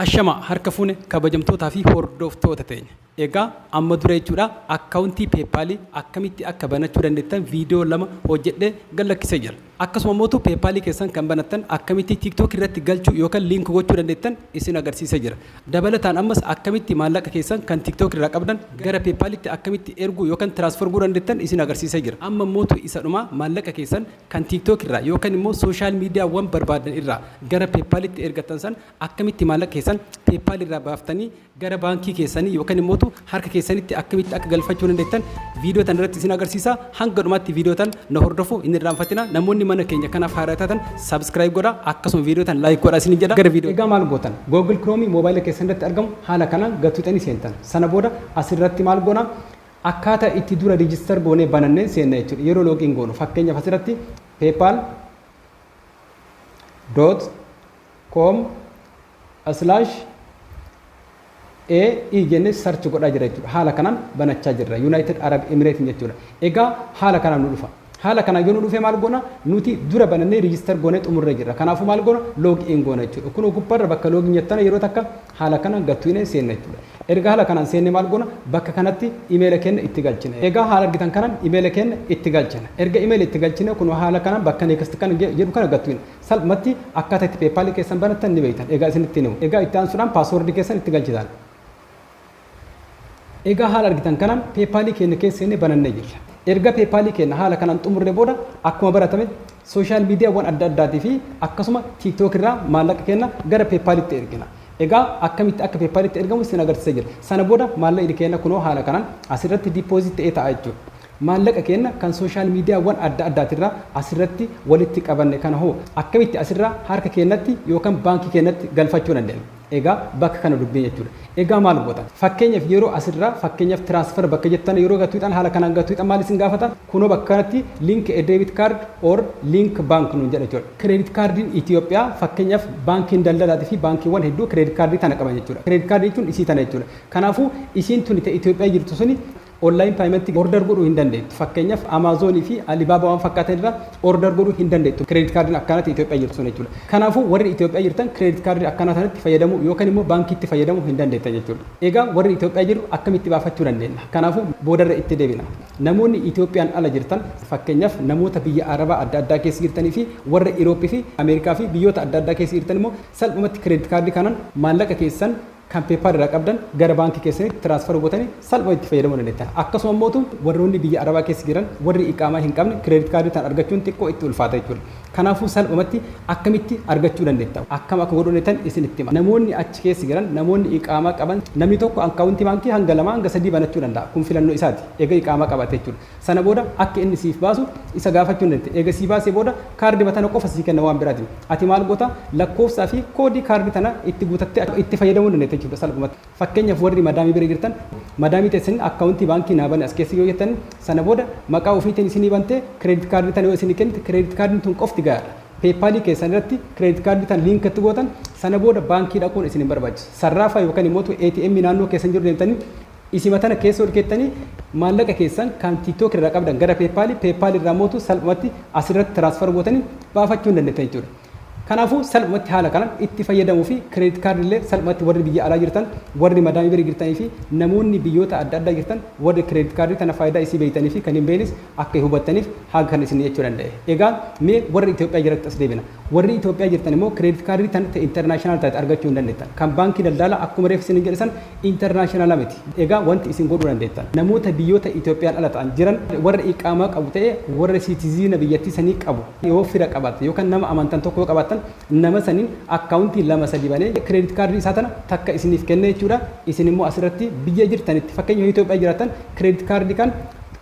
Ashama harka fuune kabajamtootaa fi hordoftoota teenya. Egaa amma dura jechuudha akkaawuntii peepaalii akkamitti akka banachuu dandeettan viidiyoo lama hojjedhee gallakkisee jira. Akkasuma mootu peepaalii keessan kan banattan akkamitti tiiktook irratti galchuu yookaan liink gochuu dandeettan isin agarsiisee jira. Dabalataan ammas akkamitti maallaqa keessan kan tiiktook irraa qabdan gara peepaalitti akkamitti erguu yookaan tiraansfer gochuu dandeettan isin agarsiisee jira. Amma mootu isa dhuma maallaqa keessan kan tiiktook irraa yookaan immoo sooshaal miidiyaawwan barbaadan irraa gara peepaalitti ergattan san akkamitti maallaqa keessan peepaal irraa baaftanii gara baankii keessanii yookaan immoo harka keessanitti akkamitti akka galfachuu dandeettan viidiyoo tan irratti isin agarsiisa. Hanga dhumaatti viidiyoo tan na hordofu hin irraanfatina. Namoonni mana keenya kanaaf haaraa taatan subscribe godha akkasuma viidiyoo tan like godha isin jedha. Gara viidiyoo egaa maal gootan Google Chrome mobaayila keessanitti argamu haala kanaan gattuutanii seentan. Sana booda asirratti maal goona akkaataa itti dura register goonee banannee seenna jechuudha. Yeroo login goonu fakkeenyaaf asirratti paypal.com/e jenne search godhaa jira jechuudha. Haala kanaan banachaa jirra United Arab Emirates jechuudha. Egaa haala kanaan nu dhufa. Haala kanaan yoo nu dhufe maal goona nuti dura banannee register goonee xumurree jirra. Kanaafuu maal goona login goona jechuudha. Kun gubbaarra bakka login jettan yeroo takka haala kanaan gattuunee seenna jechuudha. Erga haala kanaan seenne maal goona bakka kanatti email keenya itti galchina. Egaa haala argitan kanaan email keenya itti galchina. Erga email itti galchine kun haala kanaan bakka next kan jedhu kana gattuuna. Salphumatti akkaataa itti PayPal keessan banattan ni beektan. Egaa isinitti himu. Egaa itti aansuudhaan password keessan itti galchitan. Egaa haala argitan kanaan PayPal keenya keessanii banannee jirra. Erga PayPal keenya haala kanaan xumurree booda akkuma baratame sooshaal miidiyaawwan adda addaatii fi akkasuma TikTok irraa maallaqa keenya gara PayPalitti ergina. Egaa akkamitti akka PayPalitti ergamu isin agarsiisee jira. Sana booda maallaqa keenya kunoo haala kanaan asirratti deposit ta'ee ta'a jechuudha. Maallaqa keenya kan sooshaal miidiyaawwan adda addaatirraa asirratti walitti qabanne kana hoo akkamitti asirraa harka keenyatti yookaan baankii keenyatti galfachuu dandeenya. Egaa bakka kana dubbee jechuudha. Egaa maal goota fakkeenyaaf yeroo asirraa fakkeenyaaf tiraansfer bakka jettan yeroo gattuudhaan haala kanaan gattuudhaan maal isin gaafata kunoo bakka kanatti link a debit card or link bank nuun jedha jechuudha. Credit cardiin Itoophiyaa fakkeenyaaf baankiin daldalaatii fi baankiiwwan hedduu credit cardii tana qaban jechuudha. Credit cardii jechuun isii tana jechuudha. Kanaafuu isiin tuni Itoophiyaa jirtu suni online payment order godhuu hin dandeettu. Fakkeenyaaf Amazon fi Alibaba waan fakkaatan irraa order godhuu hin dandeettu. Credit cardiin akkanatti Itoophiyaa jirtu sun jechuudha. Kanaafuu warri Itoophiyaa jirtan credit cardii akkana sanatti fayyadamuu yookaan immoo baankiitti fayyadamuu hin dandeettan jechuudha. Egaa warri Itoophiyaa jiru akkamitti baafachuu dandeenya? Kanaafuu boodarra itti deebina. Namoonni Itoophiyaan ala jirtan fakkeenyaaf namoota biyya Arabaa adda addaa keessa jirtanii fi warra Irooppii fi Ameerikaa fi biyyoota adda addaa keessa jirtan immoo salphumatti credit cardii kanaan maallaqa keessan kan PayPal irraa qabdan gara baankii keessanitti tiraansfer gootanii salphumatti fayyadamuu dandeettan. Akkasuma mootu warroonni biyya Arabaa keessa jiran warri iqaamaa hin qabne credit cardii tan argachuun xiqqoo itti ulfaata jechuudha. Kanaafuu salphumatti akkamitti argachuu dandeettan akkam akka godhuu dandeettan isinitti hima. Namoonni achi keessa jiran namoonni iqaamaa qaban namni tokko akkaawuntii baankii hanga 2 hanga 3 banachuu danda'a. Kun filannoo isaati. Egaa iqaamaa qabate jechuudha. Sana booda akka inni siif baasu isa gaafachuu dandeetta. Egaa si baasee booda kaardii batana qofa si kenna waan biraati. Ati maal goota lakkoofsaa fi koodii kaardii tana itti guutattee itti fayyadamuu dandeetta jechuudha salphumatti. Fakkeenyaaf warri madaamii bira jirtan madaamii teessan akkaawuntii baankii naa bane as keessa yoo jettan sana booda maqaa ofiitiin isinii bantee credit cardii tana yoo isinii kennite credit cardiin tun qofti gaadha. PayPal keessan irratti credit cardii tan link itti gootan sana booda baankii dhaquun isin hin barbaachisu. Sarraafa yookaan immoo ATM naannoo keessan jiru deemtanii isima tana keessa ol keettanii maallaqa keessan kan TikTok irraa qabdan gara PayPal irraa mootu salphumatti asirratti tiraansfer gootanii baafachuu hin dandeettan jechuudha. Kanaafuu salphumatti haala kanaan itti fayyadamuu fi credit card illee salphumatti warri biyya alaa jirtan warri madaamii bira jirtanii fi namoonni biyyoota adda addaa jirtan warri credit card tana faayidaa isii beeytanii fi kan hin beeknes akka hubattaniif haga kan isin jechuu danda'e. Egaa mee warri Itoophiyaa jiratti as deebina. Warri Itoophiyaa jirtan immoo credit card tana international taate argachuu hin dandeettan. Kan baankii daldala akkuma reef isin jedhan international miti. Egaa wanti isin godhuu dandeettan namoota biyyoota Itoophiyaan ala ta'an jiran warra iqaamaa qabu ta'e warra citizen biyyattii sanii qabu yoo fira qabaate yookaan nama amantan tokko qabaatan nama saniin akkaawuntii 2-3 banee credit card isaa tana takka isiniif kenne jechuudha. Isin immoo asirratti biyya jirtanitti fakkeenyaaf Itoophiyaa jiraatan credit card kan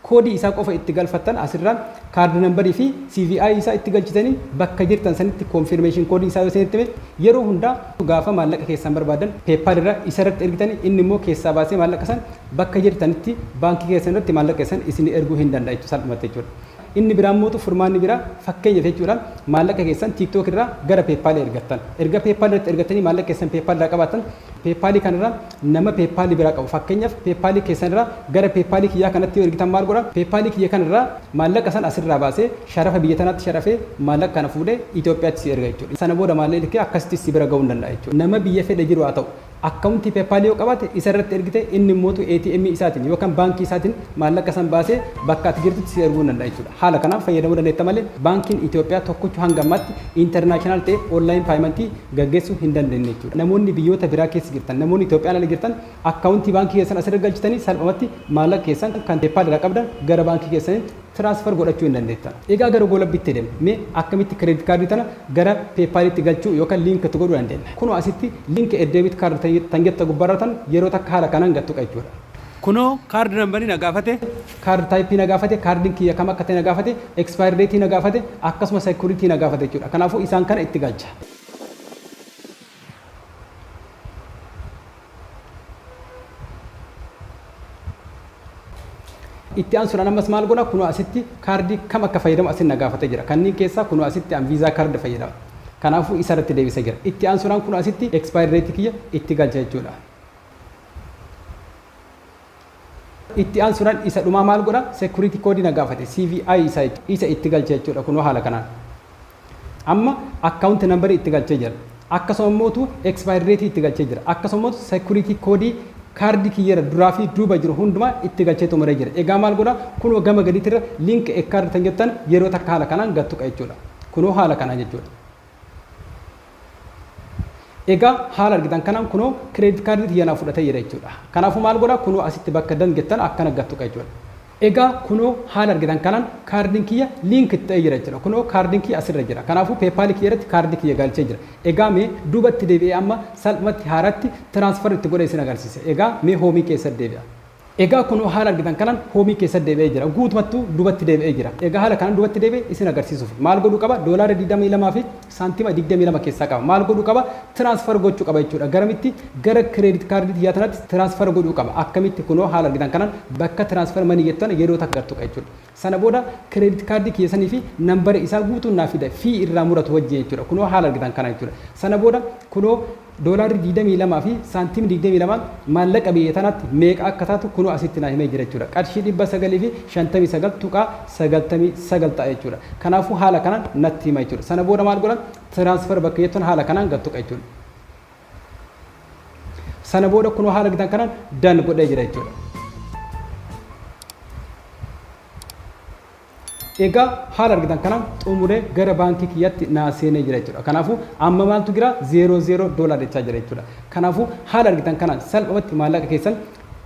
koodii isaa qofa itti galfattan asirraan card numberii fi CVI isaa itti galchitanii bakka jirtan sanitti confirmation koodii isaa yoo isinitti yeroo hundaa gaafa maallaqa keessan barbaadan PayPal irraa isarratti ergitanii inni immoo keessaa baasee maallaqa san bakka jirtanitti baankii keessan irratti maallaqa keessan isin erguu hin danda'a jechuudha salphumatti jechuudha. inni biraan mootu furmaanni biraa fakkeenya jechuudha maallaqa keessan TikTok irraa gara PayPal ergattan erga PayPal irratti ergatanii maallaqa keessan PayPal irraa qabaatan PayPal kanarraa nama PayPal biraa qabu fakkeenyaaf PayPal keessan irraa gara PayPal kiyyaa kanatti yoo ergitan maal godha PayPal kiyya kanarraa maallaqa san asirraa baasee sharafa biyya tanaatti sharafee maallaqa kana fuudhee Itoophiyaatti si erga jechuudha sana booda maallaqni kee akkasitti si bira ga'uu danda'a jechuudha nama biyya fedhe jiru haa ta'u akkaawuntii PayPal yoo qabaate isa irratti ergite inni mootu ATM isaatiin yookaan baankii isaatiin maallaqa san baasee bakka ati jirtutti si erguu danda'a jechuudha. Haala kanaan fayyadamuu dandeetta malee baankiin Itoophiyaa tokkochu hanga ammaatti intarnaashinaal ta'e onlaayin paayimentii gaggeessuu hin dandeenye jechuudha. Namoonni biyyoota biraa keessa jirtan namoonni Itoophiyaan ala jirtan akkaawuntii baankii keessan asirra galchitanii salphumatti maallaqa keessan kan PayPal irraa qabdan gara baankii keessanii transfer godhachuu hin dandeettan. Egaa gara goolabbiitti deemne mee akkamitti kireedit kaardii tana gara PayPalitti galchuu yookaan liinkii godhuu dandeenya. Kunoo asitti liinkii debit kaardii tan jetta gubbaarratan yeroo takka haala kanaan gattu jechuudha. Kunoo kaardi nambarii na gaafate kaardi taayipii na gaafate kaardiin kiyya kam akka ta'e na gaafate expire date na gaafate akkasuma security na gaafate jechuudha. Kanaafuu isaan kana itti galcha. Itti aansuudhaan ammas maal godha kunoo asitti kaardii kam akka fayyadamu asin na gaafate jira. Kanneen keessaa kunoo asitti an viizaa kaardi fayyadama. Kanaafuu isa irratti deebisee jira. Itti aansuudhaan kunoo asitti expire date kiyya itti galcha jechuudha. Itti aansuudhaan isa dhumaa maal godha security code na gaafate CVI isa itti galcha jechuudha kunoo haala kanaan. Amma account number itti galchee jira. Akkasuma mootu expire date itti galchee jira. Akkasuma mootu security code kaardii kiyyara duraa fi duuba jiru hundumaa itti galchee xumuree jira. Egaa maal godha kunoo gama gadiitirra link kaardii tan jettan yeroo takka haala kanaan gattu jechuudha. Kunoo haala kanaa jechuudha. Egaa haala argitan kanaan kunoo kireedit kaardii tiyyanaa fudhatee jira jechuudha. Kanaafuu maal godha kunoo asitti bakka dangettan akkana gattu jechuudha. Egaa kunoo haala argitan kanaan kaardiin kiyya liink ta'ee jira jechuudha. Kunoo kaardiin kiyya asirra jira. Kanaafuu PayPal kiyya irratti kaardii kiyya galchee jira. Egaa mee duubatti deebi'ee amma salphumatti haaratti transfer itti godhee isin agarsiise. Egaa mee hoomii keessatti deebi'a. Egaa kunoo haala argitan kanaan hoomii keessatti deebi'ee jira. Guutumattuu duubatti deebi'ee jira. Egaa haala kanaan duubatti deebi'ee isin agarsiisuuf maal godhuu qaba? Doolaara 22 fi saantima 22 keessaa qaba. Maal godhuu qaba? Transfer gochuu qaba jechuudha. Garamitti gara kireedit kaardii tiyyaa tanaatti transfer godhuu qaba. Akkamitti kunoo haala argitan kanaan bakka transfer manii jettan yeroo takka gattu jechuudha. Sana booda kireedit kaardii keessanii fi nambara isaa guutuun naa fida fii irraa muratu wajjin jechuudha. Kunoo haala argitan kana jechuudha. Sana booda kunoo doolaarri 22 fi saantiim 22 maallaqa biyya tanaatti meeqa akka taatu kunoo asitti naa himee jira jechuudha. Qarshii 959 tuqaa 99 ta'a jechuudha. Kanaafuu haala kanaan natti hima jechuudha. Sana booda maal godhan transfer bakka jettan haala kanaan gattu jechuudha. Sana booda kunoo haala argitan kanaan dan godhee jira jechuudha. Egaa haala argitan kanaan xumuree gara baankii kiyyaatti naa seenee jira jechuudha. Kanaafuu amma maaltu jira $00 jechaa jira jechuudha. Kanaafuu haala argitan kanaan salphumatti maallaqa keessan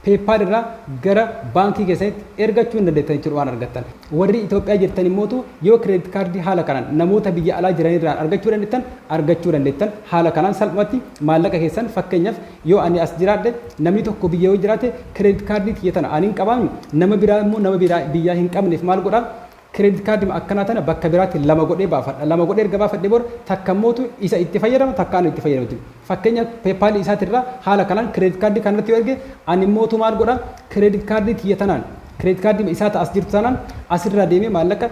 PayPal irraa gara baankii keessatti ergachuu hin dandeettan jechuudha waan argattan. Warri Itoophiyaa jirtan immoo yoo kireedit kaardii haala kanaan namoota biyya alaa jiran irraa argachuu dandeettan haala kanaan salphumatti maallaqa keessan fakkeenyaaf yoo ani as jiraadhe namni tokko biyya yoo jiraate kireedit kaardii kiyya tana ani hin qabaanyu nama biraa immoo nama biyyaa hin qabneef maal godhaa kireedit kaardii akkanaa tana bakka biraatti lama godhee baafadha. Lama godhee erga baafadhee booda takka mootu isa itti fayyadama takka ani itti fayyadamu. Fakkeenyaaf PayPal isaatirraa haala kanaan kireedit kaardii kanarratti yoo erge ani mootu maal godha kireedit kaardii tiyya tanaan kireedit kaardii isaata as jirtu tanaan asirraa deemee maallaqa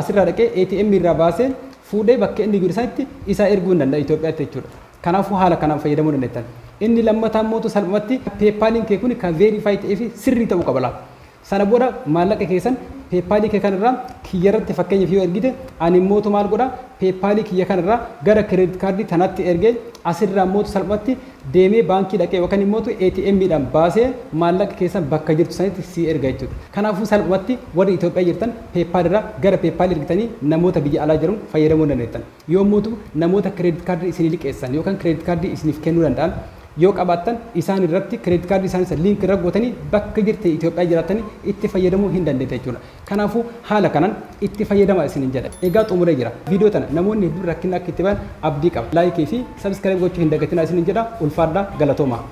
asirraa dhaqee ATM irraa baasee fuudhee bakka inni jiru sanitti isaa erguu hin danda'a Itoophiyaatti jechuudha. Kanaafuu haala kanaan fayyadamuu dandeettan. Inni lammataan mootu salphumatti PayPaliin kee kun kan verify ta'ee fi sirrii ta'uu qaba laata. Sana booda maallaqa keessan PayPal kee kanarraa kiyya irratti fakkeenyaaf yoo ergite ani mootu maal godha PayPal kiyya kanarraa gara kireedit kaardii tanatti ergee asirraa mootu salphumatti deemee baankii dhaqee yookaan immoo ATM dhaan baasee maallaqa keessan bakka jirtu sanitti si erga jechuudha. Kanaafuu salphumatti warri Itoophiyaa jirtan PayPal irraa gara PayPal ergitanii namoota biyya alaa jiran fayyadamuu dandeettan. Yoo mootu namoota kireedit kaardii isinii liqeessan yookaan kireedit kaardii isiniif kennuu danda'an yoo qabaattan isaan irratti kireedit kaardii isaanii liink irra gootanii bakka jirte Itoophiyaa jiraatanii itti fayyadamuu hin dandeetta jechuudha. Kanaafuu haala kanaan itti fayyadamaa isiniin jedha. Egaa xumuree jira. Viidiyoo tana namoonni hedduun rakkina akka itti bahan abdii qaba. Laayikii fi sabskiraayib gochuu hin dagatinaa isiniin jedha. Ulfaadhaa galatoomaa.